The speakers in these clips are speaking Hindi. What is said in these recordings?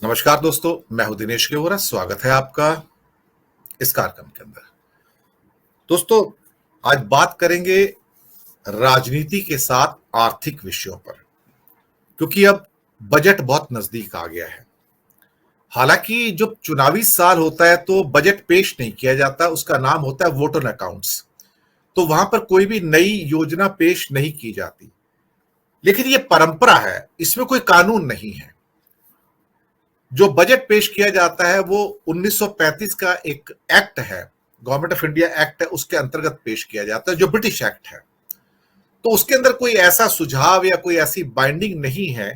नमस्कार दोस्तों, मैं हूं दिनेश केवरा। स्वागत है आपका इस कार्यक्रम के अंदर। दोस्तों, आज बात करेंगे राजनीति के साथ आर्थिक विषयों पर, क्योंकि अब बजट बहुत नजदीक आ गया है। हालांकि जब चुनावी साल होता है तो बजट पेश नहीं किया जाता, उसका नाम होता है वोट ऑन अकाउंट्स। तो वहां पर कोई भी नई योजना पेश नहीं की जाती, लेकिन ये परंपरा है, इसमें कोई कानून नहीं है। जो बजट पेश किया जाता है वो 1935 का एक एक्ट है, गवर्नमेंट ऑफ इंडिया एक्ट है, उसके अंतर्गत पेश किया जाता है, जो ब्रिटिश एक्ट है। तो उसके अंदर कोई ऐसा सुझाव या कोई ऐसी बाइंडिंग नहीं है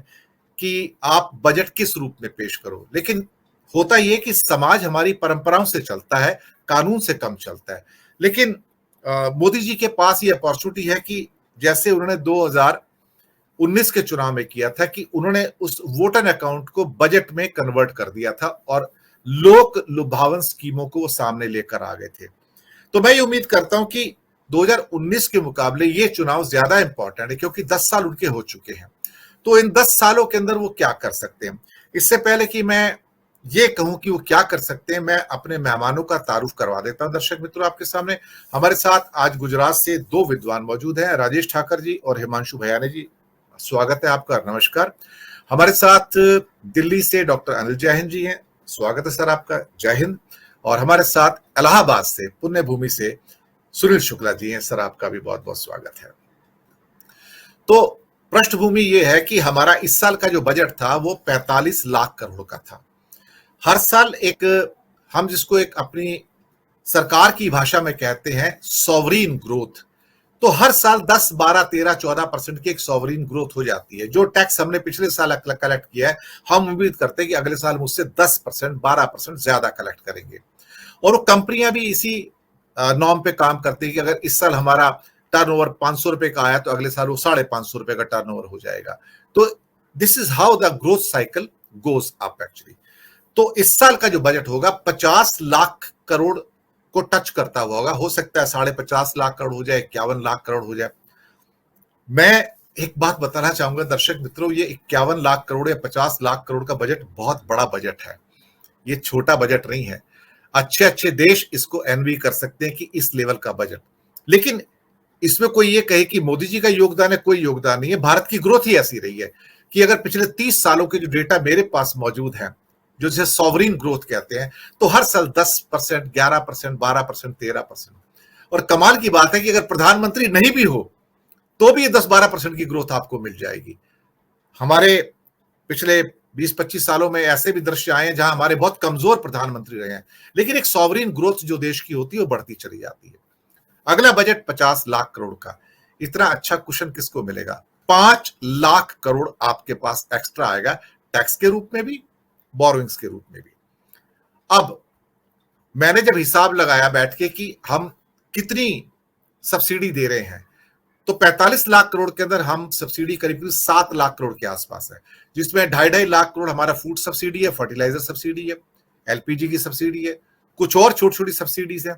कि आप बजट किस रूप में पेश करो। लेकिन होता यह कि समाज हमारी परंपराओं से चलता है, कानून से कम चलता है। लेकिन मोदी जी के पास ये अपॉर्चुनिटी है कि जैसे उन्होंने 2019 के चुनाव में किया था कि उन्होंने उस वोट एन अकाउंट को बजट में कन्वर्ट कर दिया था और लोक लुभावन स्कीमों को वो सामने लेकर आ गए थे। तो मैं ये उम्मीद करता हूं कि 2019 के मुकाबले ये चुनाव ज्यादा इंपॉर्टेंट है, क्योंकि 10 साल उनके हो चुके हैं। तो इन 10 सालों के अंदर वो क्या कर सकते हैं। इससे पहले कि मैं ये कहूं कि वो क्या कर सकते हैं, मैं अपने मेहमानों का तारुफ करवा देता हूं। दर्शक मित्रों, आपके सामने हमारे साथ आज गुजरात से दो विद्वान मौजूद हैं, राजेश ठाकर जी और हिमांशु भयानी जी। स्वागत है आपका, नमस्कार। हमारे साथ दिल्ली से डॉक्टर अनिल जैन जी हैं। स्वागत है सर आपका, जय हिंद। और हमारे साथ इलाहाबाद से, पुण्य भूमि से सुनील शुक्ला जी हैं। सर आपका भी बहुत बहुत स्वागत है। तो पृष्ठभूमि ये है कि हमारा इस साल का जो बजट था वो 45 लाख करोड़ का था। हर साल एक, हम जिसको एक अपनी सरकार की भाषा में कहते हैं सॉवरीन ग्रोथ, तो हर साल 10, 12, 13, 14% की एक सॉवरीन ग्रोथ हो जाती है। जो टैक्स हमने पिछले साल कलेक्ट किया है, हम उम्मीद करते हैं कि अगले साल मुझसे 10%, 12% ज्यादा कलेक्ट करेंगे। और वो कंपनियां भी इसी नॉर्म पे काम करती है कि अगर इस साल हमारा टर्नओवर 500 रुपए का आया तो अगले साल वो 550 रुपए का टर्नओवर हो जाएगा। तो this is how the growth cycle goes up actually. तो इस साल का जो बजट होगा 50 लाख करोड़ को टच करता हुआ होगा। हो सकता है 50.5 लाख करोड़ हो जाए, 51 लाख करोड़ हो जाए। मैं एक बात बताना चाहूंगा दर्शक मित्रों, ये 51 लाख करोड़ या 50 लाख करोड़ का बजट बहुत बड़ा बजट है, ये छोटा बजट नहीं है। अच्छे अच्छे देश इसको एनवी कर सकते हैं कि इस लेवल का बजट। लेकिन इसमें कोई ये कहे कि मोदी जी का योगदान है, कोई योगदान नहीं है। भारत की ग्रोथ ही ऐसी रही है कि अगर पिछले 30 सालों के जो डेटा मेरे पास मौजूद है, जो जिसे सॉवरीन ग्रोथ कहते हैं, तो हर साल 10%, 11%, 12%, 13%। और कमाल की बात है कि अगर प्रधानमंत्री नहीं भी हो तो भी ये 10-12% की ग्रोथ आपको मिल जाएगी। हमारे पिछले 20-25 सालों में ऐसे भी दृश्य आए हैं जहां हमारे बहुत कमजोर प्रधानमंत्री रहे हैं, लेकिन एक सॉवरीन ग्रोथ जो देश की होती है वो बढ़ती चली जाती है। अगला बजट 50 लाख करोड़ का, इतना अच्छा कुशन किसको मिलेगा। 5 लाख करोड़ आपके पास एक्स्ट्रा आएगा, टैक्स के रूप में भी, बोरोइंग्स के रूप में भी। अब मैंने जब हिसाब लगाया बैठ के कि हम कितनी सब्सिडी दे रहे हैं, तो 45 लाख करोड़ के अंदर हम सब्सिडी करीब 7 लाख करोड़ के आसपास है, जिसमें 2.5 लाख करोड़ हमारा फूड सब्सिडी है, फर्टिलाइजर सब्सिडी है, एलपीजी की सब्सिडी है, कुछ और छोटी छोटी सब्सिडीज है,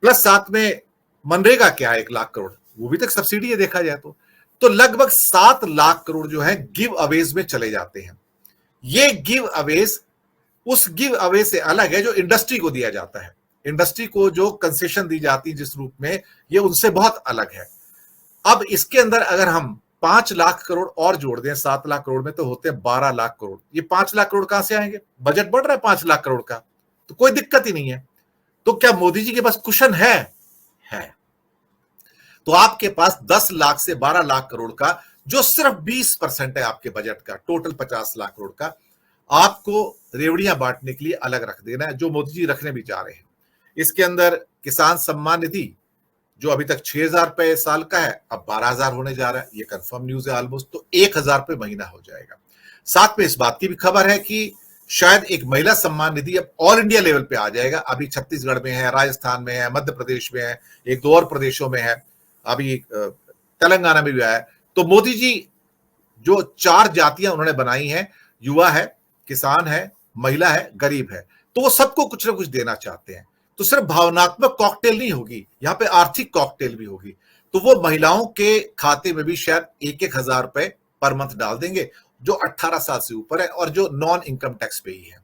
प्लस साथ में मनरेगा क्या है 1 लाख करोड़, वो भी तक सब्सिडी है देखा जाए तो लगभग 7 लाख करोड़ जो है गिव अवेज में चले जाते हैं। ये गिव अवेज उस गिव अवे से अलग है जो इंडस्ट्री को दिया जाता है। इंडस्ट्री को जो कंसेशन दी जाती है जिस रूप में, ये उनसे बहुत अलग है। अब इसके अंदर अगर हम 5 लाख करोड़ और जोड़ दें 7 लाख करोड़ में, तो होते हैं 12 लाख करोड़। ये 5 लाख करोड़ कहां से आएंगे, बजट बढ़ रहा है 5 लाख करोड़ का, तो कोई दिक्कत ही नहीं है। तो क्या मोदी जी के पास कुशन है? तो आपके पास 10 लाख से 12 लाख करोड़ का, जो सिर्फ 20% है आपके बजट का, टोटल 50 लाख करोड़ का, आपको रेवड़ियां बांटने के लिए अलग रख देना है, जो मोदी जी रखने भी जा रहे हैं। इसके अंदर किसान सम्मान निधि, जो अभी तक 6,000 रुपए साल का है, अब 12,000 होने जा रहा है, ये कंफर्म न्यूज है ऑलमोस्ट, तो 1,000 रुपए महीना हो जाएगा। साथ में इस बात की भी खबर है कि शायद एक महिला सम्मान निधि अब ऑल इंडिया लेवल पे आ जाएगा। अभी छत्तीसगढ़ में है, राजस्थान में है, मध्य प्रदेश में है, एक दो और प्रदेशों में है, अभी तेलंगाना में भी आया है। तो मोदी जी जो 4 जातियां उन्होंने बनाई हैं, युवा है, किसान है, महिला है, गरीब है, तो वो सबको कुछ ना कुछ देना चाहते हैं। तो सिर्फ भावनात्मक कॉकटेल नहीं होगी, यहां पे आर्थिक कॉकटेल भी होगी। तो वो महिलाओं के खाते में भी शायद 1-1 हजार रुपए पर मंथ डाल देंगे, जो 18 साल से ऊपर है और जो नॉन इनकम टैक्स पे ही है,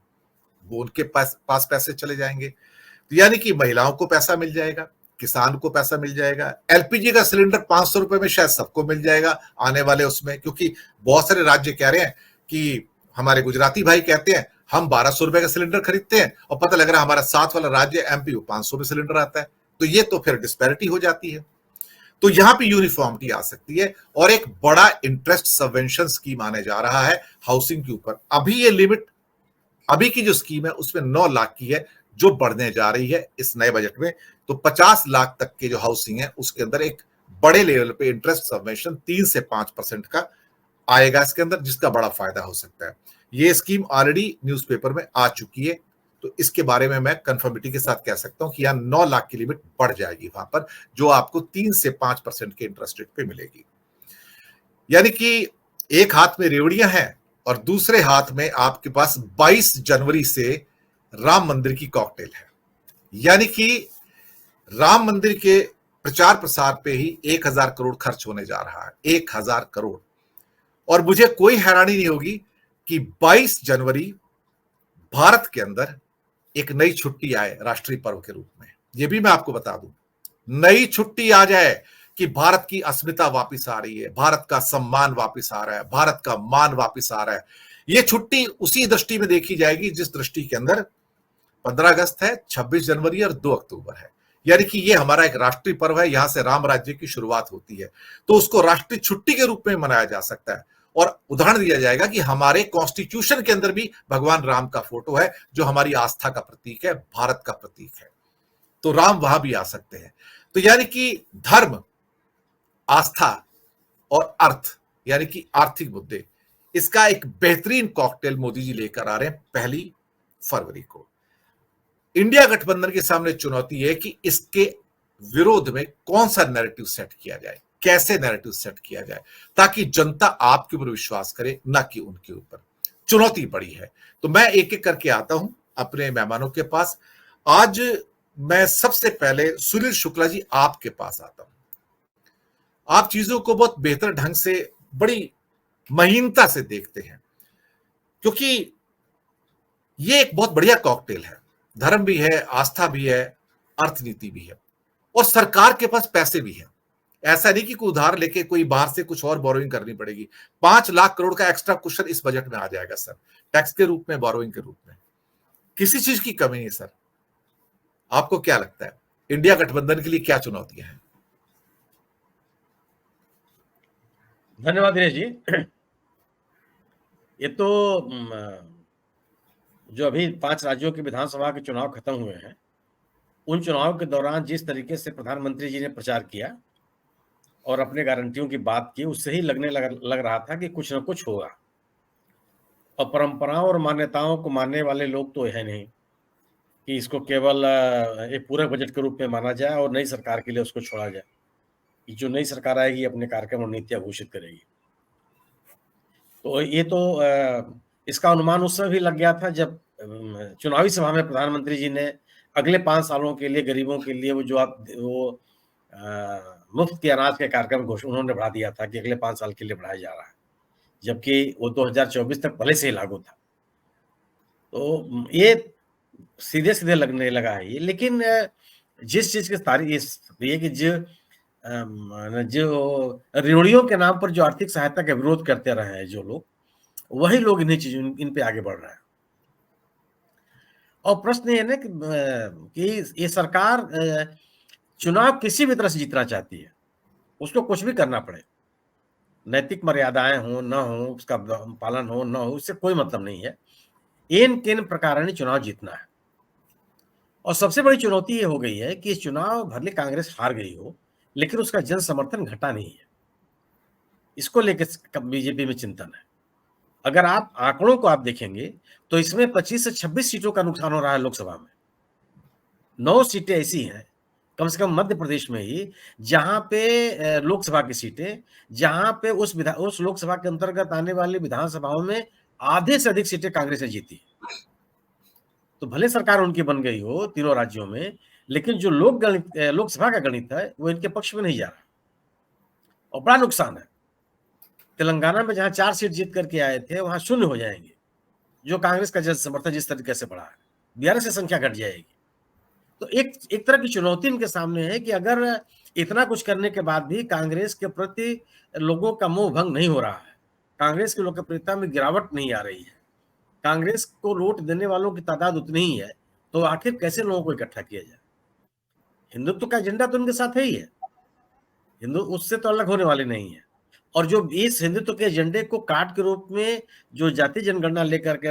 वो उनके पास पैसे चले जाएंगे। तो यानी कि महिलाओं को पैसा मिल जाएगा, किसान को पैसा मिल जाएगा, एलपीजी का सिलेंडर 500 रुपए में शायद सबको मिल जाएगा आने वाले उसमें, क्योंकि बहुत सारे राज्य कह रहे हैं कि हमारे गुजराती भाई कहते हैं हम 1200 रुपए का सिलेंडर खरीदते हैं और पता लग रहा है हमारा साथ वाला राज्य एमपी 500 में सिलेंडर आता है। तो ये तो फिर डिस्पैरिटी हो जाती है। तो यहां पे यूनिफॉर्मिटी आ सकती है और एक बड़ा इंटरेस्ट सबवेंशन स्कीम आने जा रहा है हाउसिंग के ऊपर। अभी ये लिमिट, अभी की जो स्कीम है उसमें 9 लाख की है, जो बढ़ने जा रही है इस नए बजट में। तो 50 लाख तक के जो हाउसिंग है उसके अंदर एक बड़े लेवल पे इंटरेस्ट सबवेंशन 3 से 5% का आएगा इसके अंदर, जिसका बड़ा फायदा हो सकता है। ये स्कीम ऑलरेडी न्यूज़पेपर में आ चुकी है, तो इसके बारे में मैं कंफर्मिटी के साथ कह सकता हूं कि यहां 9 लाख की लिमिट बढ़ जाएगी वहां पर, जो आपको 3 से 5% के इंटरेस्ट रेट पे मिलेगी। यानी कि एक हाथ में रेवड़ियां हैं और दूसरे हाथ में आपके पास 22 जनवरी से राम मंदिर की कॉकटेल है। यानी कि राम मंदिर के प्रचार प्रसार पे ही 1000 करोड़ खर्च होने जा रहा है, 1000 करोड़। और मुझे कोई हैरानी नहीं होगी कि 22 जनवरी भारत के अंदर एक नई छुट्टी आए राष्ट्रीय पर्व के रूप में। यह भी मैं आपको बता दूं, नई छुट्टी आ जाए कि भारत की अस्मिता वापस आ रही है, भारत का सम्मान वापस आ रहा है, भारत का मान वापस आ रहा है। यह छुट्टी उसी दृष्टि में देखी जाएगी जिस दृष्टि के अंदर 15 अगस्त है, 26 जनवरी और 2 अक्टूबर है। यानी कि यह हमारा एक राष्ट्रीय पर्व है, यहां से राम राज्य की शुरुआत होती है, तो उसको राष्ट्रीय छुट्टी के रूप में मनाया जा सकता है। और उदाहरण दिया जाएगा कि हमारे कॉन्स्टिट्यूशन के अंदर भी भगवान राम का फोटो है, जो हमारी आस्था का प्रतीक है, भारत का प्रतीक है। तो राम वहां भी आ सकते हैं। तो यानी कि धर्म, आस्था और अर्थ, यानी कि आर्थिक मुद्दे, इसका एक बेहतरीन कॉकटेल मोदी जी लेकर आ रहे हैं 1 फरवरी को। इंडिया गठबंधन के सामने चुनौती है कि इसके विरोध में कौन सा नैरेटिव सेट किया जाए, कैसे नैरेटिव सेट किया जाए, ताकि जनता आपके ऊपर विश्वास करे, ना कि उनके ऊपर। चुनौती बड़ी है। तो मैं एक एक करके आता हूं अपने मेहमानों के पास। आज मैं सबसे पहले सुनील शुक्ला जी आपके पास आता हूं। आप चीजों को बहुत बेहतर ढंग से, बड़ी महीनता से देखते हैं, क्योंकि ये एक बहुत बढ़िया कॉकटेल है। धर्म भी है, आस्था भी है, अर्थनीति भी है, और सरकार के पास पैसे भी है। ऐसा नहीं कि कोई उधार लेके कोई बाहर से कुछ और बोरोइंग करनी पड़ेगी। 5 लाख करोड़ का एक्स्ट्रा कुशन इस बजट में आ जाएगा सर, टैक्स के रूप में, बोरोइंग के रूप में। किसी चीज की कमी नहीं सर। आपको क्या लगता है, इंडिया गठबंधन के लिए क्या चुनौतियां हैं? धन्यवाद दिनेश जी। ये तो जो अभी 5 राज्यों के विधानसभा के चुनाव खत्म हुए हैं, उन चुनाव के दौरान जिस तरीके से प्रधानमंत्री जी ने प्रचार किया और अपने गारंटियों की बात की, उससे ही लग रहा था कि कुछ न कुछ होगा। और परंपराओं और मान्यताओं को मानने वाले लोग तो है नहीं कि इसको केवल एक पूरक बजट के रूप में माना जाए और नई सरकार के लिए उसको छोड़ा जाए। जो नई सरकार आएगी अपने कार्यक्रम और नीतियां घोषित करेगी। तो ये तो इसका अनुमान उस समय भी लग गया था जब चुनावी सभा में प्रधानमंत्री जी ने अगले 5 सालों के लिए गरीबों के लिए वो मुफ्त के अनाज के कार्यक्रम उन्होंने बढ़ा दिया था कि अगले 5 साल के लिए बढ़ाया जा रहा है, जबकि वो 2024 तक पहले से ही लागू था। तो ये सीधे-सीधे लगने लगा है ये। लेकिन जिस चीज़ की तारीफ ये कि जो रेवड़ियों के नाम पर जो आर्थिक सहायता का विरोध करते रहे हैं जो लोग, वही लोग इन पे आगे बढ़ रहे हैं। और प्रश्न ये है ना कि ये सरकार चुनाव किसी भी तरह से जीतना चाहती है, उसको कुछ भी करना पड़े, नैतिक मर्यादाएं हो न हो, उसका पालन हो न हो, उससे कोई मतलब नहीं है। इन किन प्रकार चुनाव जीतना है। और सबसे बड़ी चुनौती ये हो गई है कि इस चुनाव भले कांग्रेस हार गई हो, लेकिन उसका जन समर्थन घटा नहीं है। इसको लेकर बीजेपी में चिंतन है। अगर आप आंकड़ों को आप देखेंगे तो इसमें 25 से 26 सीटों का नुकसान हो रहा है लोकसभा में। 9 सीटें ऐसी हैं, कम से कम मध्य प्रदेश में ही, जहां पे लोकसभा की सीटें, जहां पे उस लोकसभा के अंतर्गत आने वाली विधानसभाओं में आधे से अधिक सीटें कांग्रेस ने जीती। तो भले सरकार उनकी बन गई हो तीनों राज्यों में, लेकिन जो लोकसभा का गणित है वो इनके पक्ष में नहीं जा रहा और बड़ा नुकसान है। तेलंगाना में जहां 4 सीट जीत करके आए थे वहां 0 हो जाएंगे, जो कांग्रेस का जन समर्थन जिस तरीके से बढ़ा है। बिहार से संख्या घट जाएगी। तो एक तरह की चुनौती इनके सामने है कि अगर इतना कुछ करने के बाद भी कांग्रेस के प्रति लोगों का मोह भंग नहीं हो रहा है, कांग्रेस की लोकप्रियता में गिरावट नहीं आ रही है, कांग्रेस को वोट देने वालों की तादाद उतनी ही है, तो आखिर कैसे लोगों को इकट्ठा किया जाए? हिंदुत्व का एजेंडा तो उनके साथ है ही है, हिंदू उससे तो अलग होने वाले नहीं है। और जो इस हिंदुत्व के एजेंडे को कार्ड के रूप में जो जाति जनगणना लेकर के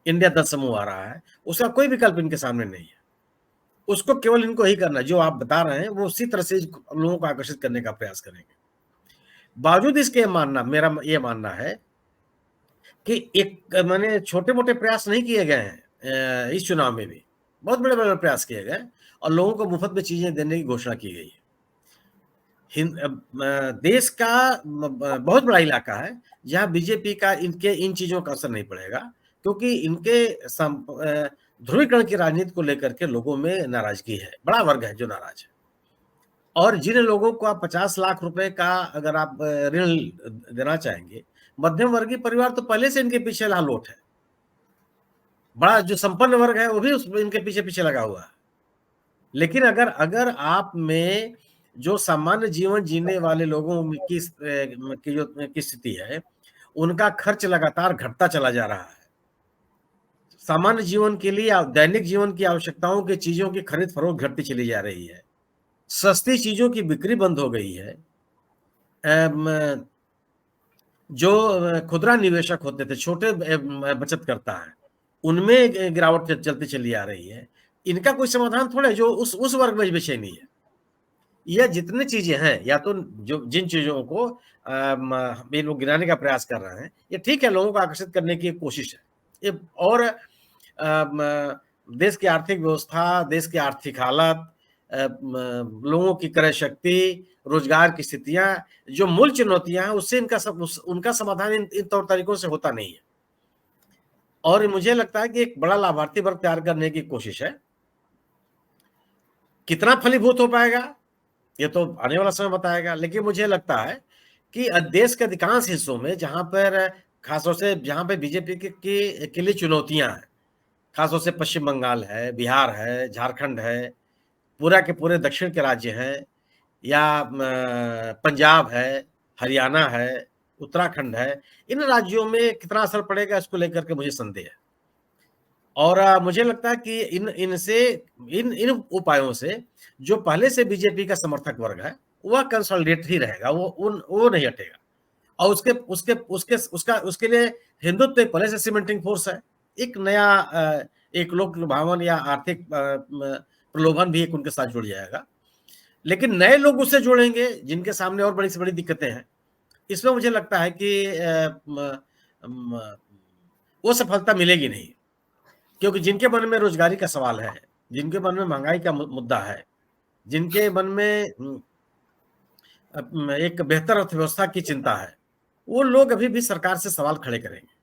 इंडिया दल समूह आ रहा है, उसका कोई विकल्प इनके सामने नहीं है। उसको केवल इनको ही करना है, जो आप बता रहे हैं वो उसी तरह से लोगों को आकर्षित करने का प्रयास करेंगे। बावजूद इसके मेरा ये मानना है कि एक माने छोटे-मोटे प्रयास नहीं किए गए हैं इस चुनाव में भी, बहुत बड़े-बड़े प्रयास किए गए और लोगों को मुफ्त में चीजें देने की घोषणा की गई है। देश का बहुत बड़ा इलाका है जहां बीजेपी का इन चीजों का असर नहीं पड़ेगा, क्योंकि इनके ध्रुवीकरण की राजनीति को लेकर के लोगों में नाराजगी है, बड़ा वर्ग है जो नाराज है। और जिन लोगों को आप 50 लाख रुपए का अगर आप ऋण देना चाहेंगे, मध्यम वर्गीय परिवार तो पहले से इनके पीछे लालोट है। बड़ा जो संपन्न वर्ग है वो भी इनके पीछे पीछे लगा हुआ है। लेकिन अगर आप में जो सामान्य जीवन जीने वाले लोगों की स्थिति है, उनका खर्च लगातार घटता चला जा रहा है। सामान्य जीवन के लिए दैनिक जीवन की आवश्यकताओं की चीजों की खरीद फरोख्त घटती चली जा रही है। सस्ती चीजों की बिक्री बंद हो गई है। जो खुदरा निवेशक होते थे, छोटे बचतकर्ता हैं, उनमें गिरावट चलती चली आ रही है। इनका कोई समाधान थोड़े जो उस वर्ग में बेचैनी है। यह जितनी चीजें हैं, या तो जो जिन चीजों को ये लोग गिराने का प्रयास कर रहे हैं, ये ठीक है, लोगों को आकर्षित करने की कोशिश है ये। और देश की आर्थिक व्यवस्था, देश की आर्थिक हालत, लोगों की क्रय शक्ति, रोजगार की स्थितियां, जो मूल चुनौतियां हैं, उससे उनका समाधान इन तौर तरीकों से होता नहीं है। और मुझे लगता है कि एक बड़ा लाभार्थी वर्ग तैयार करने की कोशिश है। कितना फलीभूत हो पाएगा ये तो आने वाला समय बताएगा, लेकिन मुझे लगता है कि देश के अधिकांश हिस्सों में जहां पर खासतौर से जहां पर बीजेपी के लिए चुनौतियां हैं, खासतौर से पश्चिम बंगाल है, बिहार है, झारखंड है, पूरा के पूरे दक्षिण के राज्य हैं, या पंजाब है, हरियाणा है, उत्तराखंड है, इन राज्यों में कितना असर पड़ेगा इसको लेकर के मुझे संदेह है। और मुझे लगता है कि इन उपायों से जो पहले से बीजेपी का समर्थक वर्ग है वह कंसोलिडेट ही रहेगा, वो नहीं हटेगा। और उसके लिए हिंदुत्व पहले से सीमेंटिंग फोर्स है। एक नया एक लोक लुभावन या आर्थिक प्रलोभन भी एक उनके साथ जुड़ जाएगा। लेकिन नए लोग उससे जुड़ेंगे जिनके सामने और बड़ी से बड़ी दिक्कतें हैं। इसमें मुझे लगता है कि वो सफलता मिलेगी नहीं, क्योंकि जिनके मन में रोजगारी का सवाल है, जिनके मन में महंगाई का मुद्दा है, जिनके मन में एक बेहतर अर्थव्यवस्था की चिंता है, वो लोग अभी भी सरकार से सवाल खड़े करेंगे।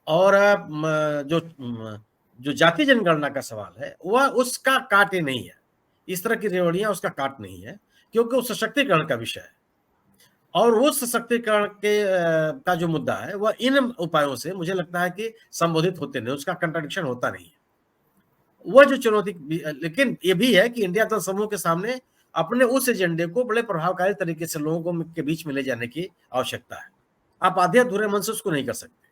और जो जाति जनगणना का सवाल है वह उसका काट ही नहीं है, इस तरह की रेवड़ियां उसका काट नहीं है, क्योंकि वो सशक्तिकरण का विषय है। और वो सशक्तिकरण का जो मुद्दा है वह इन उपायों से मुझे लगता है कि संबोधित होते नहीं, उसका कंट्राडिक्शन होता नहीं है। वह जो चुनौती, लेकिन ये भी है कि इंडिया दल समूह के सामने अपने उस एजेंडे को बड़े प्रभावकारी तरीके से लोगों के बीच में ले जाने की आवश्यकता है। आप आधे अधूरे मन से उसको नहीं कर सकते।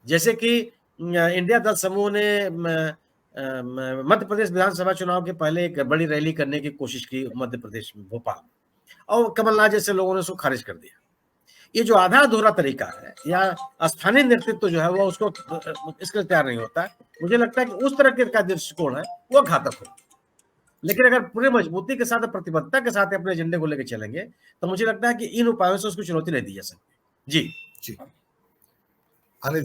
जैसे कि इंडिया दल समूह ने मध्य प्रदेश विधानसभा चुनाव के पहले एक बड़ी रैली करने की कोशिश की मध्य प्रदेश में, भोपाल, और कमलनाथ जैसे लोगों ने उसको खारिज कर दिया। ये जो आधा अधूरा तरीका है या स्थानीय नेतृत्व जो है वो उसको इसके लिए तैयार नहीं होता है। मुझे लगता है कि उस तरह का दृष्टिकोण है वो घातक हो। लेकिन अगर पूरे मजबूती के साथ, प्रतिबद्धता के साथ अपने एजेंडे को लेकर चलेंगे, तो मुझे लगता है कि इन उपायों से उसको चुनौती नहीं दी जा सकती। जी जी। अनिल